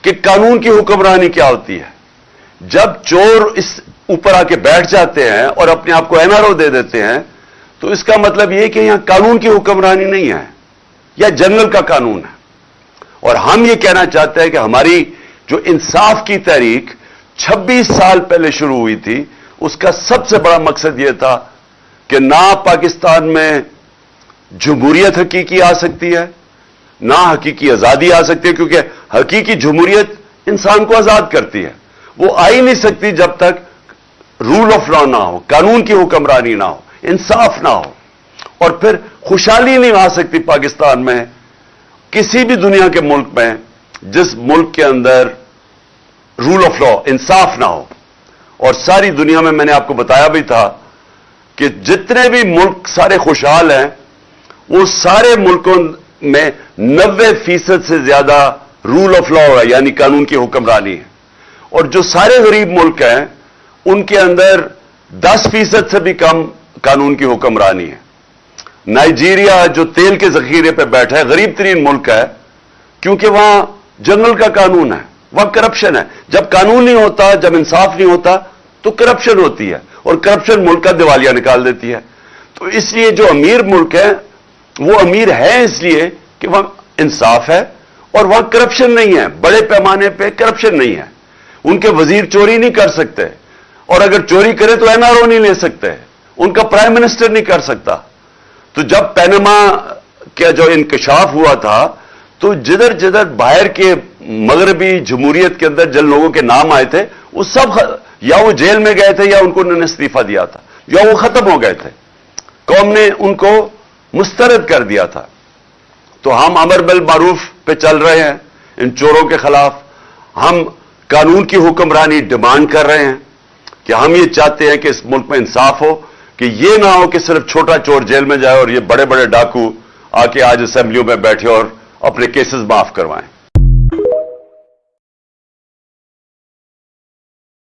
کہ कानून की हुक्मरानी क्या होती है। जब चोर इस ऊपर आके बैठ जाते हैं और अपने आप को एनआरओ दे देते हैं, तो इसका मतलब यह कि यहां कानून की हुक्मरानी नहीं है, यह जनरल का कानून है। और हम ये कहना चाहते हैं कि हमारी जो इंसाफ की तहरीक 26 साल पहले शुरू हुई थी, उसका सबसे बड़ा मकसद यह था कि ना पाकिस्तान में जमहूरियत हकीकी आ सकती है, ना हकीकी आजादी आ सकती है, क्योंकि हकीकी जमहूरियत इंसान को आजाद करती है। वो आ ही नहीं सकती जब तक रूल ऑफ लॉ ना हो, कानून की हुक्मरानी ना हो, इंसाफ ना हो। और फिर खुशहाली नहीं आ सकती पाकिस्तान में, किसी भी दुनिया के मुल्क में, जिस मुल्क के अंदर रूल ऑफ लॉ, इंसाफ ना हो। और सारी दुनिया में मैंने आपको बताया भी था कि जितने भी मुल्क सारे खुशहाल हैं, वो सारे मुल्कों में 90% से ज्यादा रूल ऑफ लॉ है, यानी कानून की हुक्मरानी है। और जो सारे गरीब मुल्क हैं, उनके अंदर 10% से भी कम कानून की हुक्मरानी है। नाइजीरिया जो तेल के जखीरे पे बैठा है, गरीब तरीन मुल्क है, क्योंकि वहां जंगल का कानून है, वहां करप्शन है। जब कानून नहीं होता, जब इंसाफ नहीं होता, तो करप्शन होती है, और करप्शन मुल्क का दिवालिया निकाल देती है। तो इसलिए जो अमीर मुल्क है, वो अमीर है इसलिए कि वहां इंसाफ है और वहां करप्शन नहीं है, बड़े पैमाने पे करप्शन नहीं है। उनके वजीर चोरी नहीं कर सकते, और अगर चोरी करे तो एनआरओ नहीं ले सकते, उनका प्राइम मिनिस्टर नहीं कर सकता। तो जब पैनामा का जो इंकशाफ हुआ था, तो जिधर जिधर बाहर के मगरबी जमहूरियत के अंदर जिन लोगों के नाम आए थे, वो सब या वो जेल में गए थे, या उनको उन्होंने इस्तीफा दिया था, या वो खत्म हो गए थे, कौम ने उनको मुस्तरद कर दिया था। तो हम अमर बिल मारूफ पे चल रहे हैं, इन चोरों के खिलाफ हम कानून की हुक्मरानी डिमांड कर रहे हैं, कि हम ये चाहते हैं कि इस मुल्क में इंसाफ हो, कि ये ना हो कि सिर्फ छोटा चोर जेल में जाए और ये बड़े बड़े डाकू आके आज असेंबलियों में बैठे और अपने केसेस माफ करवाएं।